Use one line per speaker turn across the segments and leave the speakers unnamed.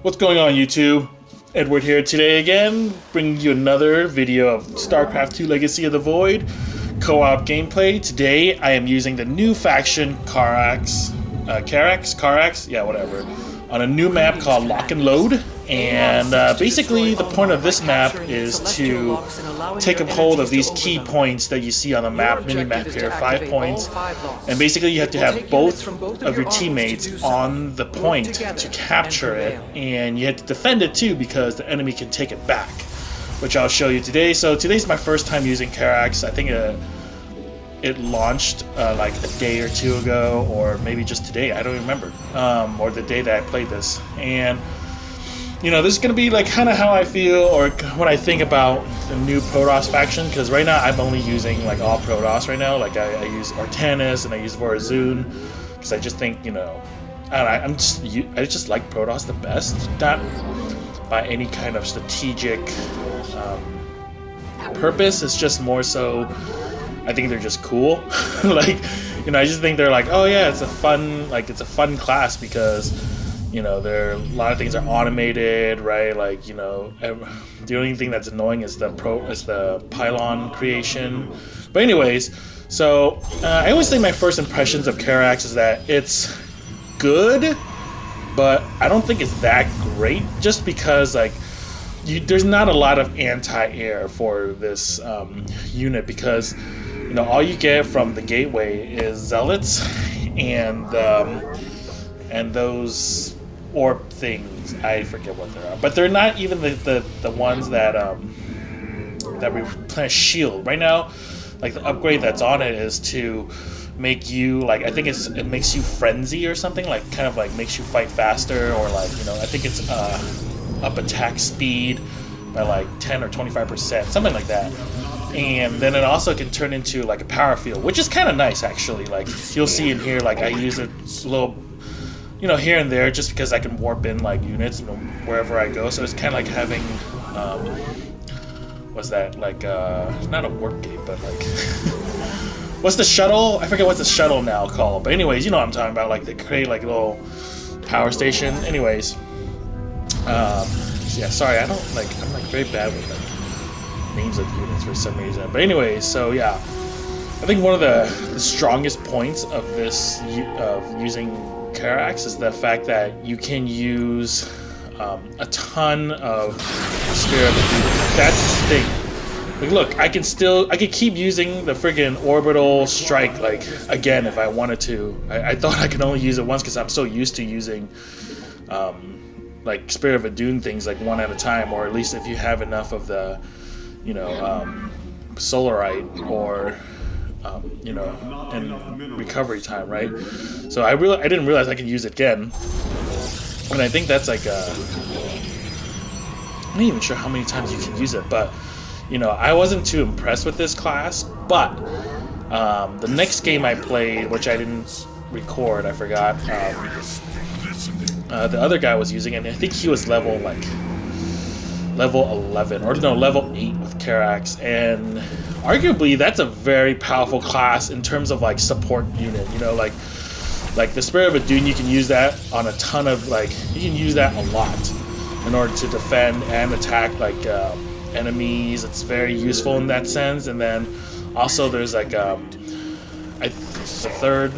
What's going on, YouTube? Edward here today again, bringing you another video of StarCraft 2 Legacy of the Void co-op gameplay. Today I am using the new faction Karax, yeah, whatever, on a new map called Lock and Load. And basically the point of this map is to take a hold of these key points that you see on the map, mini-map here, 5 points. And basically you have to have both of your teammates on the point to capture it, and you have to defend it too because the enemy can take it back, which I'll show you today. So today's my first time using Karax. I think it launched like a day or two ago, or maybe just today, I don't remember, or the day that I played this. And you know, this is going to be like kind of how I feel or what I think about the new Protoss faction, because right now I'm only using like all Protoss right now. Like I use Artanis and I use Vorazun because I just think, you know, I just like Protoss the best, not by any kind of strategic purpose. It's just more so I think they're just cool. Like, you know, I just think they're like, oh yeah, it's a fun class because, you know, a lot of things are automated, right? Like, you know, the only thing that's annoying is the pylon creation. But anyways, so I always say my first impressions of Karax is that it's good, but I don't think it's that great, just because like there's not a lot of anti-air for this unit, because you know all you get from the gateway is zealots and those orb things. I forget what they are, but they're not even the ones that replenish shield. Right now, like the upgrade that's on it is to make you, like, I think it makes you frenzy or something, like kind of like makes you fight faster, or like, you know, I think it's up attack speed by like 10 or 25%, something like that. And then it also can turn into like a power field, which is kind of nice actually. Like you'll see in here, like I use it a little, you know, here and there, just because I can warp in like units, you know, wherever I go. So it's kind of like having, what's that, like, not a warp gate, but like, what's the shuttle? I forget what's the shuttle now called. But anyways, you know what I'm talking about. Like they create like a little power station. Anyways, yeah, sorry, I'm like very bad with like names of units for some reason. But anyways, so yeah, I think one of the strongest points of this of using Karax is the fact that you can use a ton of Spirit of the Dude. That's the thing. Like, look, I could keep using the friggin' orbital strike, like, again if I wanted to. I thought I could only use it once because I'm so used to using like Spirit of a Dune things like one at a time, or at least if you have enough of the, you know, Solarite or you know, and recovery time, right? So I didn't realize I could use it again, and I think that's like I'm not even sure how many times you can use it, but you know, I wasn't too impressed with this class. But the next game I played, which I didn't record, I forgot, the other guy was using it, and I think he was level 11, or no, level 8 with Karax, and arguably that's a very powerful class in terms of like support unit. You know, like the Spirit of a Dune, you can use that on a ton of, like, you can use that a lot in order to defend and attack like enemies. It's very useful in that sense. And then also there's like the third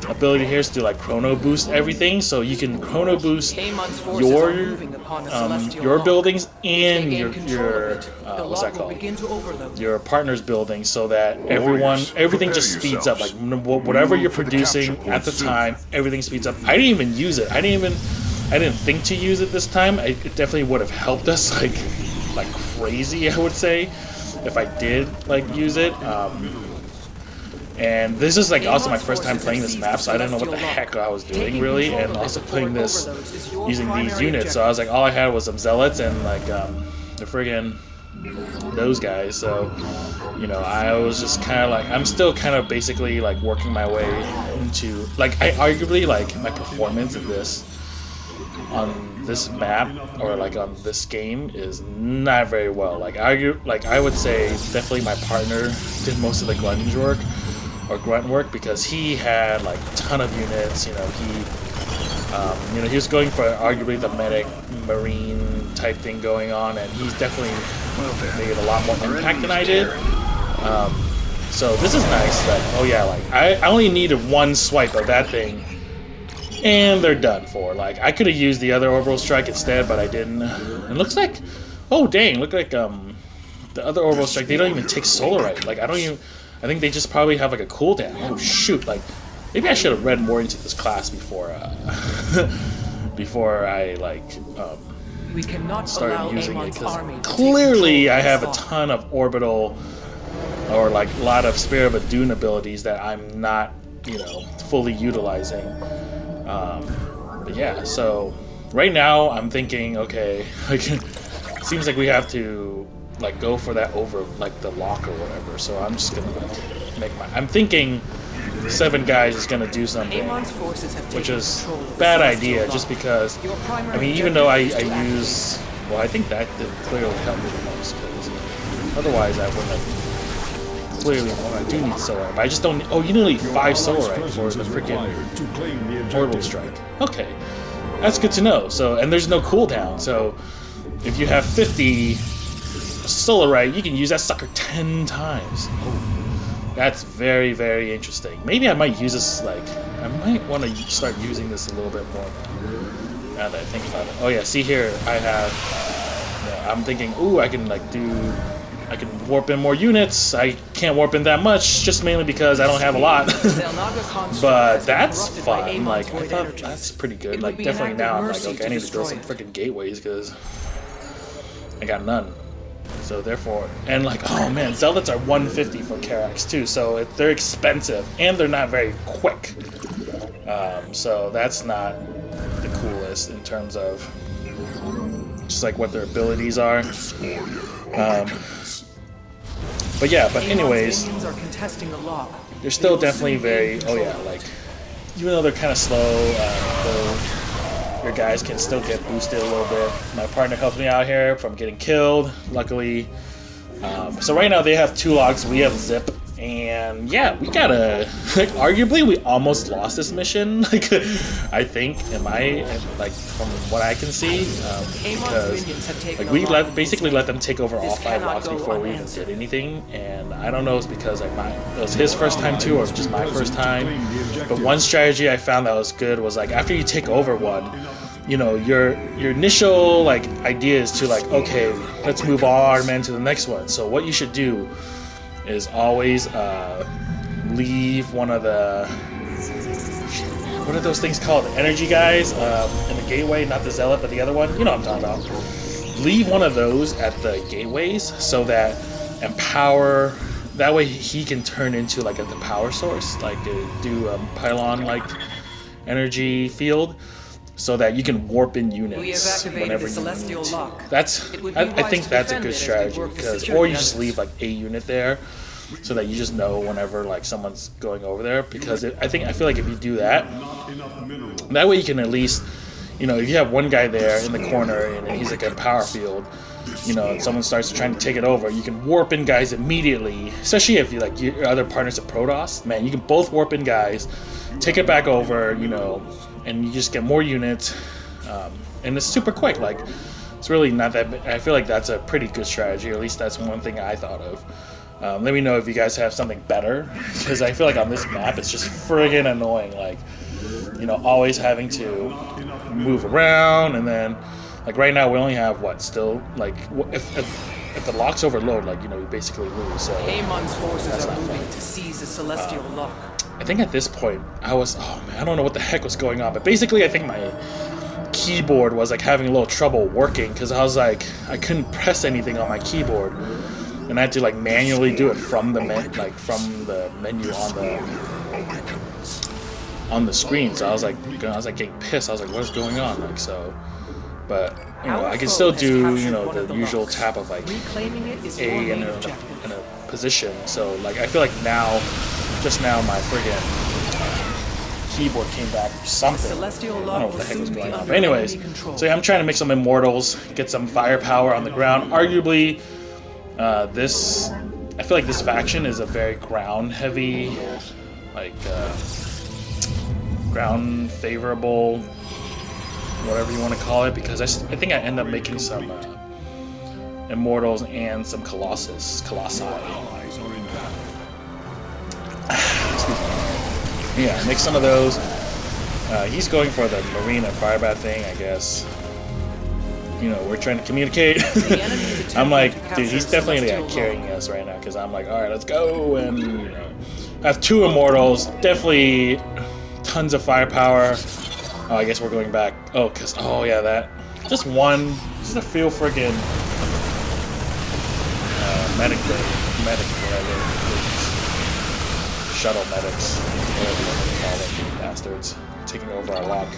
ability here is to like chrono boost everything, so you can chrono boost your buildings and your what's that called? Your partner's building, so that everything just speeds up. Like whatever you're producing at the time, everything speeds up. I didn't even use it. I didn't think to use it this time. It definitely would have helped us like crazy, I would say, if I did like use it. And this is like also my first time playing this map, so I didn't know what the heck I was doing really, and also playing this using these units. So I was like, all I had was some zealots and like the friggin' those guys. So, you know, I was just kind of like, I'm still kind of basically like working my way into, like, I arguably like my performance of this on this map, or like on this game, is not very well. Like I would say definitely my partner did most of the grunt work, because he had like a ton of units. You know, You know, he was going for arguably the medic marine type thing going on, and he's definitely made a lot more impact than I did. So this is nice that, oh yeah, like I only needed one swipe of that thing and they're done for. Like I could have used the other orbital strike instead, but I didn't. It looks like, oh dang, look like the other orbital strike, they don't even take solarite. Like I think they just probably have like a cooldown. Oh shoot, like maybe I should have read more into this class before before I like
we cannot
started using it, because clearly I have a ton of orbital or like a lot of Spirit of Adun abilities that I'm not, you know, fully utilizing. But yeah, so right now I'm thinking, okay, like seems like we have to like go for that over like the lock or whatever. So I'm just gonna make I'm thinking 7 guys is gonna do something, which is bad idea, just because I mean, even though I use, well, I think that did clearly help me the most, because otherwise I wouldn't have clearly. Well, I do need solar, but I just don't. Oh, you need 5 solar for the freaking orbital strike. Okay, that's good to know. So, and there's no cooldown. So, if you have 50 solarite, you can use that sucker 10 times. Oh, that's very, very interesting. Maybe I might use this. Like, I might want to start using this a little bit more now that I think about it. Oh yeah, see here, I have. Yeah, I'm thinking, ooh, I can like do. I can warp in more units. I can't warp in that much, just mainly because I don't have a lot. But that's fun. Like, I thought that's pretty good. Like, definitely now I'm like, okay, I need to build some freaking gateways, because I got none. So therefore, and like, oh man, Zealots are 150 for Karax too, so they're expensive, and they're not very quick. So that's not the coolest in terms of just like what their abilities are. But yeah, but anyways, they're still definitely very, oh yeah, like, even though they're kind of slow, your guys can still get boosted a little bit. My partner helps me out here from getting killed, luckily. So right now they have 2 logs, we have zip, and yeah, we gotta, like, arguably we almost lost this mission, like, I think, like, from what I can see, because, like, we basically let them take over all 5 logs before we even did anything, and I don't know if it's because, like, it was his first time too, or just my first time, but one strategy I found that was good was, like, after you take over one, you know, your initial, like, idea is to, like, okay, let's move all our men to the next one. So what you should do is always leave one of the, what are those things called? The energy guys in the gateway, not the zealot, but the other one. You know what I'm talking about. Leave one of those at the gateways so that empower. That way he can turn into like the power source, like do a pylon like energy field, so that you can warp in units whenever you need. That's, I think that's a good strategy, because, or you just leave like a unit there, so that you just know whenever like someone's going over there. Because I feel like if you do that, that way you can at least, you know, if you have one guy there in the corner and he's like a power field, you know, and someone starts trying to take it over, you can warp in guys immediately. Especially if you like your other partners at Protoss, man, you can both warp in guys, take it back over, you know, and you just get more units, and it's super quick. Like, it's really not that. I feel like that's a pretty good strategy. Or at least that's one thing I thought of. Let me know if you guys have something better, because I feel like on this map it's just friggin' annoying. Like, you know, always having to move around, and then like right now we only have what still like if the locks overload, like, you know, we basically lose. So
Amon's forces are moving to seize the celestial lock.
I think at this point I was, oh man, I don't know what the heck was going on, but basically I think my keyboard was like having a little trouble working, because I was like, I couldn't press anything on my keyboard, and I had to like manually do it from the menu on the screen. So I was like getting pissed. I was like, what is going on? Like, so, but you know, I can still do, you know, the usual tap of like A in a position. So like, I feel like now, just now, my friggin' keyboard came back or something. I don't know what the heck was going on. But anyways, so yeah, I'm trying to make some immortals, get some firepower on the ground. Arguably, I feel like this faction is a very ground-heavy, like ground favorable whatever you want to call it, because I think I end up making some Immortals and some Colossi. Yeah, make some of those. He's going for the Marine and Firebat thing, I guess. You know, we're trying to communicate. I'm like, dude, he's definitely carrying us right now, because I'm like, alright, let's go. And, you know, I have 2 Immortals, definitely tons of firepower. Oh, I guess we're going back. Oh, because, oh yeah, that. Just one, just a few friggin' medic, whatever. Shuttle medics, whatever you want to call them, bastards, taking over our lock.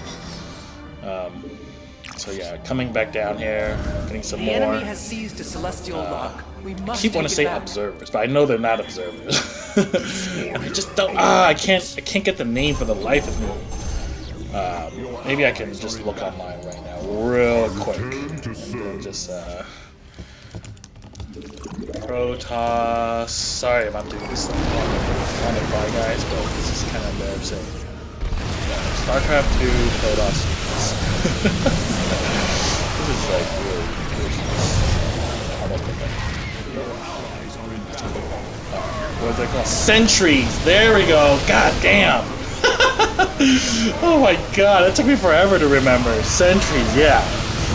So yeah, coming back down here, getting some more.
The enemy has seized a celestial lock. We must
I keep wanting to say observers, but I know they're not observers. I just don't. I can't get the name for the life of me. Maybe I can just look online right now, real quick, and then just Protoss. Sorry if I'm doing this on the fly, guys, but this is kind of embarrassing. Yeah, StarCraft 2 Protoss. This is like really what's it called? Sentries! There we go! God damn! Oh my god, that took me forever to remember. Sentries, yeah.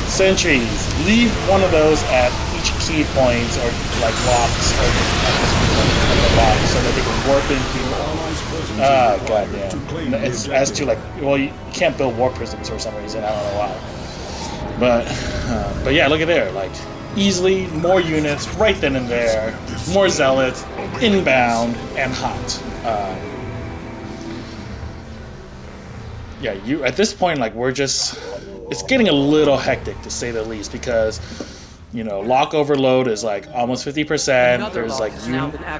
Sentries. Leave one of those at each key point, or like locks, or the lock, so that they can warp into. Ah, god damn. It's as to like, well, you can't build warp prisms for some reason. I don't know why. But yeah, look at there. Like, easily more units right then and there. More zealots, inbound, and hot. Yeah, you at this point, like, we're just, it's getting a little hectic to say the least, because, you know, lock overload is like almost 50%. There's like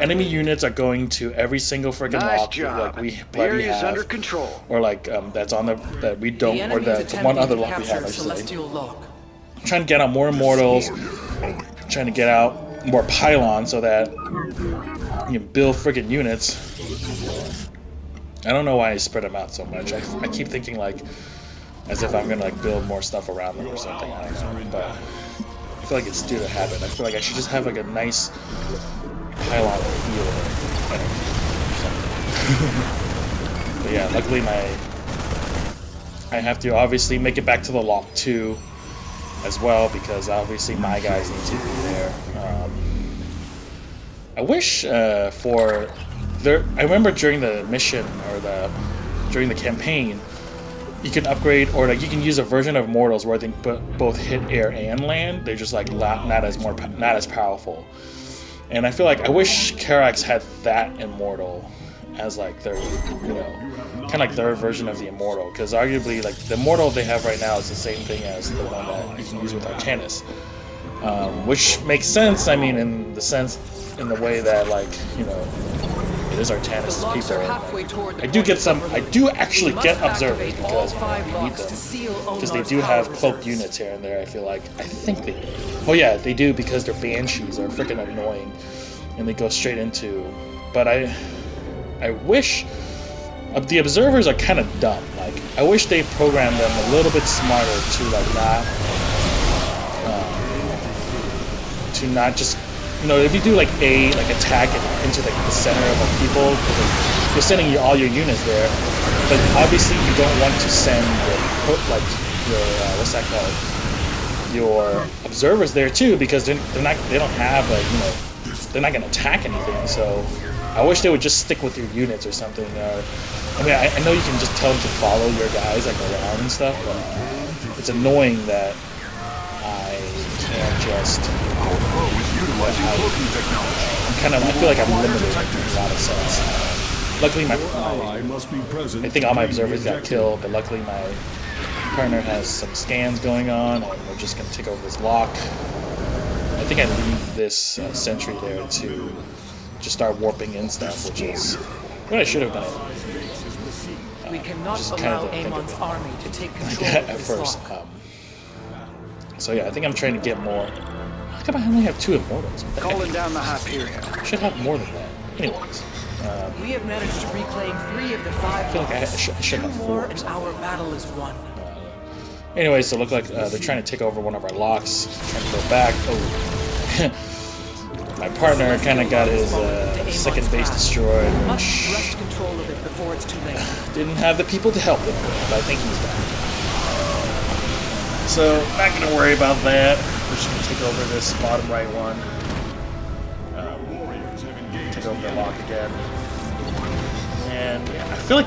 enemy units are going to every single freaking lock like we bloody have, under control. Or like that's on the that we don't, or the one other lock we have. I'm trying to get out more Immortals, trying to get out more pylons so that you can build freaking units. I don't know why I spread them out so much. I keep thinking like as if I'm gonna like build more stuff around them or something. I don't know, but I feel like it's due to habit. I feel like I should just have like a nice pylon field or something. But yeah, luckily I have to obviously make it back to the lock 2 as well, because obviously my guys need to be there. I wish I remember during the mission or during the campaign, you can upgrade, or like you can use a version of Immortals where I think both hit air and land. They're just like not as powerful. And I feel like I wish Karax had that Immortal as like their, you know, kind of like their version of the Immortal, because arguably like the Immortal they have right now is the same thing as the one that you can use with Artanis, which makes sense. I mean, in the way that, like, you know, it is Artanis people. I do actually get observers because I need them, because they do have cloaked units here and there. I think they do. Oh yeah, they do, because their banshees are freaking annoying, and they go straight into. But I wish the observers are kind of dumb. Like, I wish they programmed them a little bit smarter to like not just, you know, if you do like attack into like the center of like people, you're sending all your units there, but obviously you don't want to send your what's that called, your observers there too, because they don't have like, you know, they're not gonna attack anything. So I wish they would just stick with your units or something. I mean, I know you can just tell them to follow your guys like around and stuff, but it's annoying that I can't just. I feel like I'm limited in a lot of sense. Luckily, I think all my observers got killed, but luckily my partner has some scans going on, and we're just gonna take over this lock. I think I leave this sentry there to just start warping in stuff, which is what I should have done.
We cannot allow Amon's army to take control
at first. So yeah, I think I'm trying to get more. How come I only have 2 Immortals?
Calling down the Hyperion.
I should have more than that. Anyways.
We have managed to reclaim 3 of the 5.
I feel like I should have 4.
More and our battle is won.
Anyway, so it looked like they're trying to take over one of our locks. Trying to go back. Oh. My partner kind of got his second base destroyed, which didn't have the people to help him with, but I think he's back. So, not going to worry about that. We're just going to take over this bottom right one. Take over the lock again. And yeah, I feel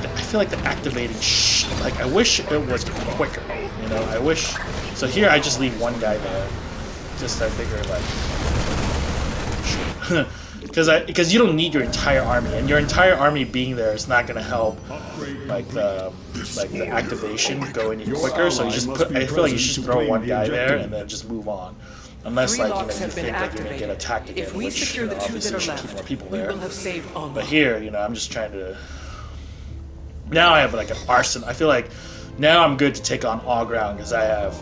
like the activating I wish it was quicker. You know, I wish. So here I just leave one guy there. Just I figure because you don't need your entire army, and your entire army being there is not going to help like the activation go any quicker. So you just I feel like you should throw one guy there and then just move on, unless like you think that you're going to get attacked again, which obviously you should keep more people there. But here, you know, I'm just trying to. Now I have like an arsenal. I feel like now I'm good to take on all ground because I have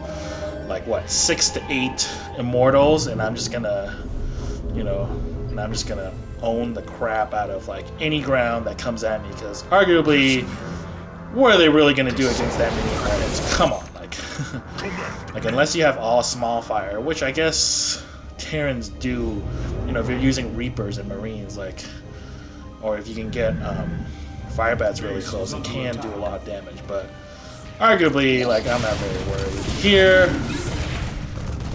like what 6 to 8 immortals, and I'm just gonna. You know, and I'm just gonna own the crap out of like any ground that comes at me, because arguably, what are they really gonna do against that many hornets? Come on, like unless you have all small fire, which I guess Terrans do. You know, if you're using Reapers and Marines, like, or if you can get fire bats really close, it can do a lot of damage. But arguably, like, I'm not very worried here.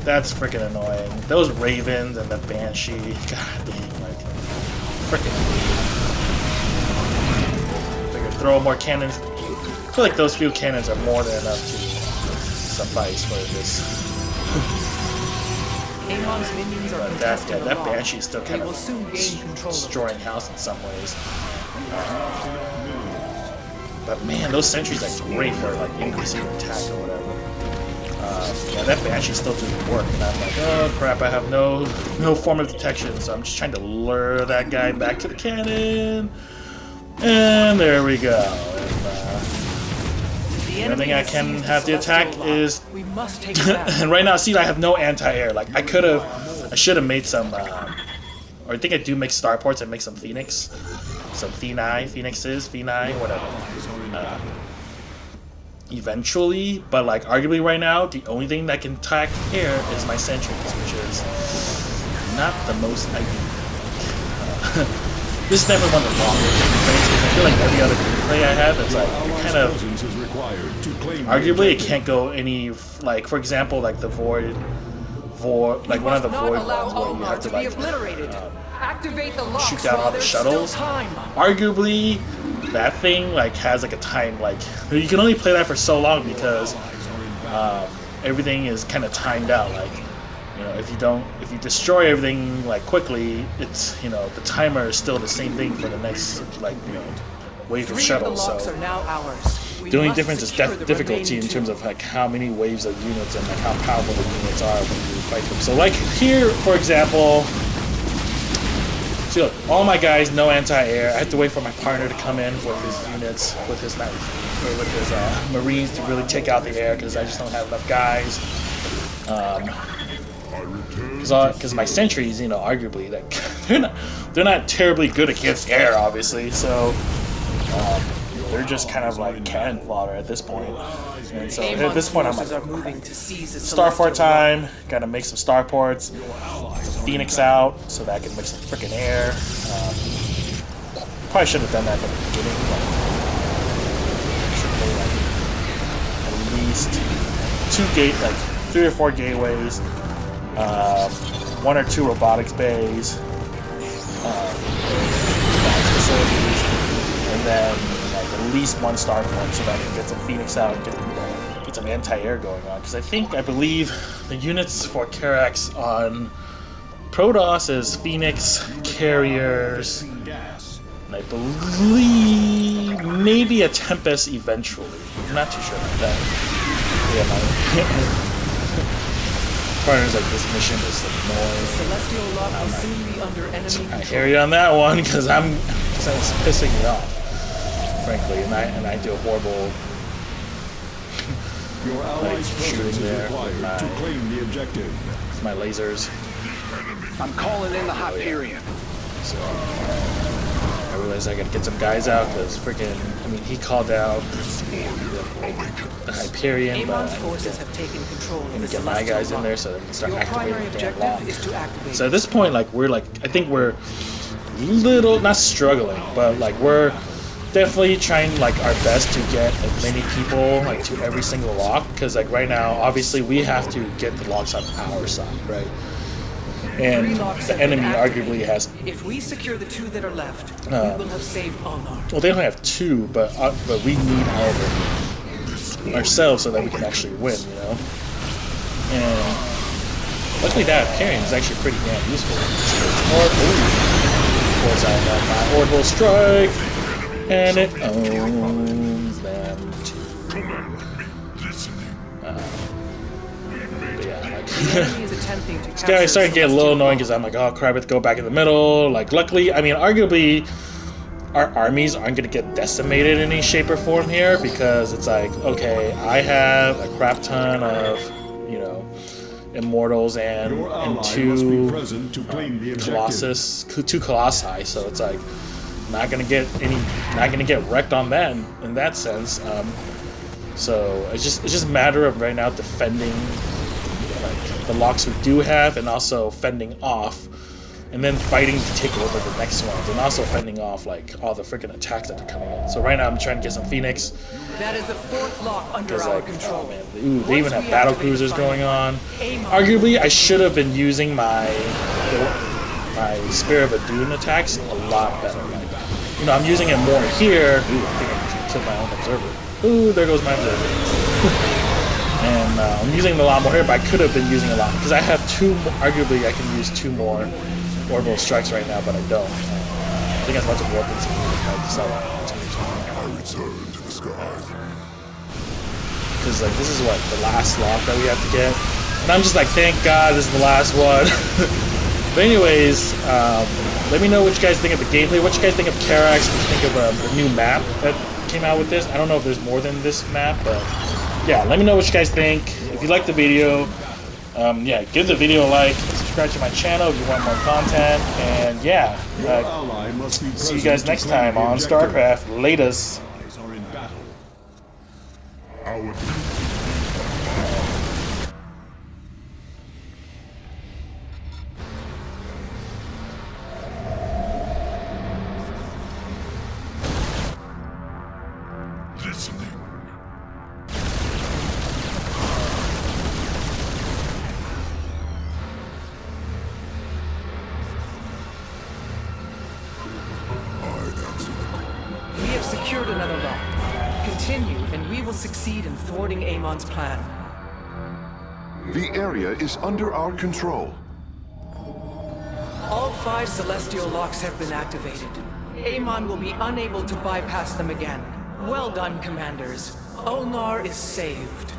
That's freaking annoying. Those ravens and the banshee, god dang, like, freaking. Figure throw more cannons. I feel like those few cannons are more than enough to suffice for this. But that banshee is still kind of destroying house in some ways. But man, those sentries are great for like increasing your attack or whatever. Yeah, that Banshee still doesn't work, and I'm like, oh crap, I have no form of detection, so I'm just trying to lure that guy back to the cannon. And there we go. And, the only thing I can have to attack is... and right now, see, I have no anti-air. Like, I should have made some, or I think I do make starports and make some Phoenix. Some Phoenixes, whatever. Eventually, but like arguably right now, the only thing that can attack air is my sentries, which is not the most ideal. This is definitely one of the longer gameplays, because I feel like every other gameplay I have, it's like kind of arguably it can't go any, like for example, like the void, like one of the void ones where you have to like shoot down all the shuttles. Arguably, that thing like has like a time, like you can only play that for so long because everything is kind of timed out. Like, you know, if you destroy everything like quickly, it's, you know, the timer is still the same thing for the next, like, you know, wave of shuttles. So the only difference is difficulty in terms of like how many waves of units and like how powerful the units are when you fight them. So like here, for example. See, look, all my guys, no anti-air. I have to wait for my partner to come in with his units, with his Marines to really take out the air, because I just don't have enough guys. Because my sentries, you know, arguably, like, they're not terribly good against air, obviously. So they're just kind of like cannon fodder at this point. And so at this point, I'm like, starport time. Gotta make some starports. Phoenix out so that I can make some freaking air. Probably should have done that from the beginning. Should play like at least 3 or 4 gateways, 1 or 2 robotics bays, facilities, and then like at least 1 starport so that I can get some Phoenix out and get some anti-air going on. Because I believe the units for Karax on Protoss is Phoenix, carriers, and I believe maybe a Tempest eventually. I'm not too sure about that. Yeah, my partner's like, this mission is annoying. I hear you on that one, because it's pissing me off, frankly, and I do a horrible like shooting there with my lasers.
I'm calling in the Hyperion.
So, I realized I gotta get some guys out because freaking, I mean, he called out the Hyperion, but
Amon's forces have taken control of the
get my guys in there so they can start
Your
activating
primary
the damn
objective
lock.
is to activate.
So at this point, like, we're like, I think we're little, not struggling, but like we're definitely trying like our best to get as many people like to every single lock, because like right now, obviously we have to get the locks on our side, right? And the enemy arguably has.
If we secure the 2 that are left, we will have saved Ulnar.
Well, they only have 2, but we need all of them ourselves so that we can actually win, you know. And luckily, that Hyperion is actually pretty damn useful. Of course, I got my orbital strike, and it owns them too. This guy started to get a little annoying because I'm like, oh crap, let's go back in the middle. Like, luckily, I mean, arguably, our armies aren't going to get decimated in any shape or form here, because it's like, okay, I have a crap ton of, you know, immortals and 2 two colossi, so it's like not gonna get wrecked on that in that sense. So it's just a matter of right now defending like the locks we do have, and also fending off, and then fighting to take over the next ones, and also fending off like all the freaking attacks that are coming in. So right now I'm trying to get some Phoenix.
That is the 4th lock under our control.
Oh man, ooh, they even have battle cruisers going on. Arguably, I should have been using my Spear of Adun attacks a lot better. Like, you know, I'm using it more here. Ooh, I think I just killed my own observer. Ooh, there goes my observer. And I'm using a lot more here, but I could have been using a lot, because I have 2. Arguably, I can use 2 more orbital strikes right now, but I don't. I think as much of weapons I decide
I return to the skies.
Because like this is what the last lock that we have to get, and I'm just like, thank God this is the last one. But anyways, let me know what you guys think of the gameplay. What you guys think of Karax? What you think of the new map that came out with this? I don't know if there's more than this map, but yeah, let me know what you guys think. If you liked the video, yeah, give the video a like, subscribe to my channel if you want more content, and yeah, see you guys next time on StarCraft. Latest.
Listening.
We have secured another lock. Continue, and we will succeed in thwarting Amon's plan.
The area is under our control.
All 5 celestial locks have been activated. Amon will be unable to bypass them again. Well done, commanders. Ulnar is saved.